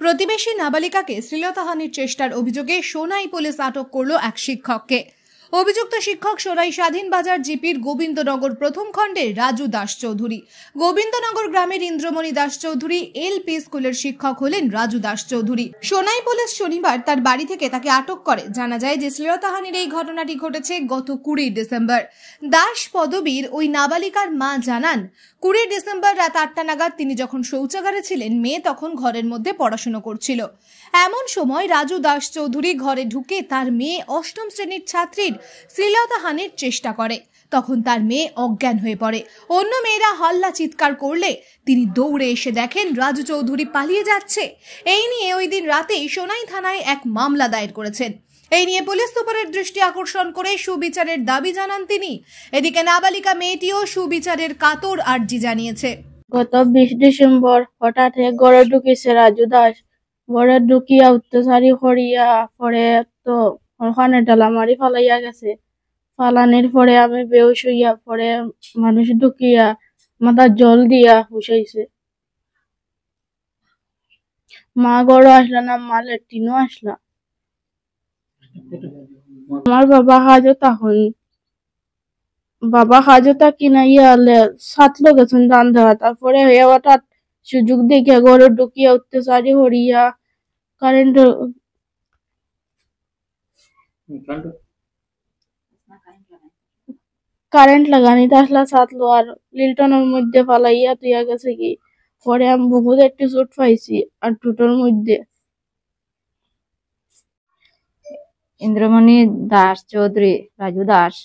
প্রতিবেশী নাবালিকাকে শ্লীলতাহানির চেষ্টার অভিযোগে সোনাই পুলিশ আটক করল এক শিক্ষককে। অভিযুক্ত শিক্ষক সোনাই স্বাধীন বাজার জিপির গোবিন্দনগর প্রথম খণ্ডের রাজু দাস চৌধুরী। গোবিন্দনগর গ্রামের ইন্দ্রমণি দাস চৌধুরী এলপি স্কুলের শিক্ষক হলেন রাজু দাস চৌধুরী। সোনাই পুলিশ শনিবার তার বাড়ি থেকে তাকে আটক করে। জানা যায় যে শ্লীলতাহানির এই ঘটনাটি ঘটেছে গত 20 ডিসেম্বর। দাস পদবীর ওই নাবালিকার মা জানান, 20 ডিসেম্বর রাত 8টা নাগাদ তিনি যখন শৌচাগারে ছিলেন, মেয়ে তখন ঘরের মধ্যে পড়াশোনা করছিল। এমন সময় রাজু দাস চৌধুরী ঘরে ঢুকে তার মেয়ে 8ম শ্রেণীর ছাত্রীর শ্লীলতাহানির চেষ্টা করে। তখন তার মেয়ে অজ্ঞান হয়ে পড়ে। অন্য মেয়েরা হল্লা চিৎকার করলে তিনি দৌড়ে এসে দেখেন রাজু চৌধুরী পালিয়ে যাচ্ছে। এই নিয়ে ওই দিন রাতেই সোনাই থানায় এক মামলা দায়ের করেছেন। এই নিয়ে পুলিশ সুপারের দৃষ্টি আকর্ষণ করে সুবিচারের দাবি জানান তিনি। এদিকে নাবালিকা মেয়েটিও সুবিচারের কাতর আর্জি জানিয়েছে। গত 20 ডিসেম্বর হঠাৎ ঘরে ঢুকেছে রাজু দাস। ঘরে ঢুকিয়া অত্যাচারী করিয়া পরে তো ওখানে ডালা মারি ফালাইয়া গেছে। ফালানির পরে আমি বেহুশ হইয়া পরে মানুষ ঢুকিয়া মাথা জল দিয়া হুসাইছে। মা গড় আসলা না, মা লেট্রিনও আসলা। আমার বাবা হাজতা কিনা ইয়ালে সাতলো গেছেন দান দেওয়া। তারপরে হঠাৎ সুযোগ দেখে ঘরে ঢুকিয়া অত্যাচারী হরিয়া কারেন্ট লাগানি আসলা সাতলো আর লিল্টনের মধ্যে ফালাইয়া তুইয়া গেছে কি। পরে আমি বহুত একটু চোট পাইছি আর টুটোর মধ্যে। Indramani Das Chowdhury Raju Das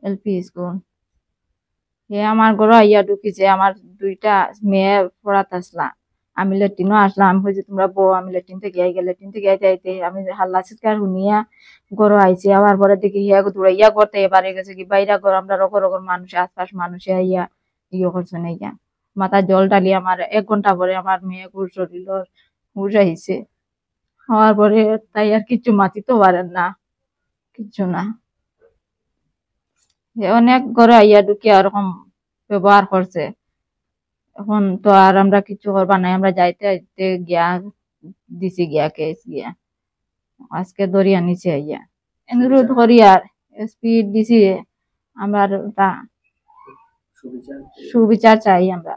LP school. হে আমার ঘরে আইয়া ঢুকিছে। আমার 2টা মেয়ে পড়াতে আসলা। আমি লেট্রিনও আসলাম। হয়েছে তোমরা বউ, আমি লেট্রিন থেকে আইগে। লেট্রিন থেকে আইতে আইতে আমি হাল্লা চিৎকার শুনিয়া ঘরে আইছি। আবার পরে দেখি হিয়া দৌড়াইয়া করতে এবারে গেছে কি বাইরা ঘর। আমরা রকর মানুষ, আশপাশ মানুষে আইয়া করছে না। ইয়া মাথা জল ডালি আমার 1 ঘন্টা পরে আমার মেয়ে হুশ হইল, হুশ আইছে। হওয়ার পরে তাই আর কিছু মাতিতে পারেন না, কিছু না। অনেক ঘরে আইয়া ঢুকিয়া ওরকম ব্যবহার করছে। এখন তো আর আমরা কিছু করবা নাই। আমরা যাইতে যাইতে গিয়া দিছি গিয়া কেস গিয়া আজকে ধরিয়া নিচে আইয়া অনুরোধ করি আর এসপি ডিসি আমরা সুবিচার চাই আমরা।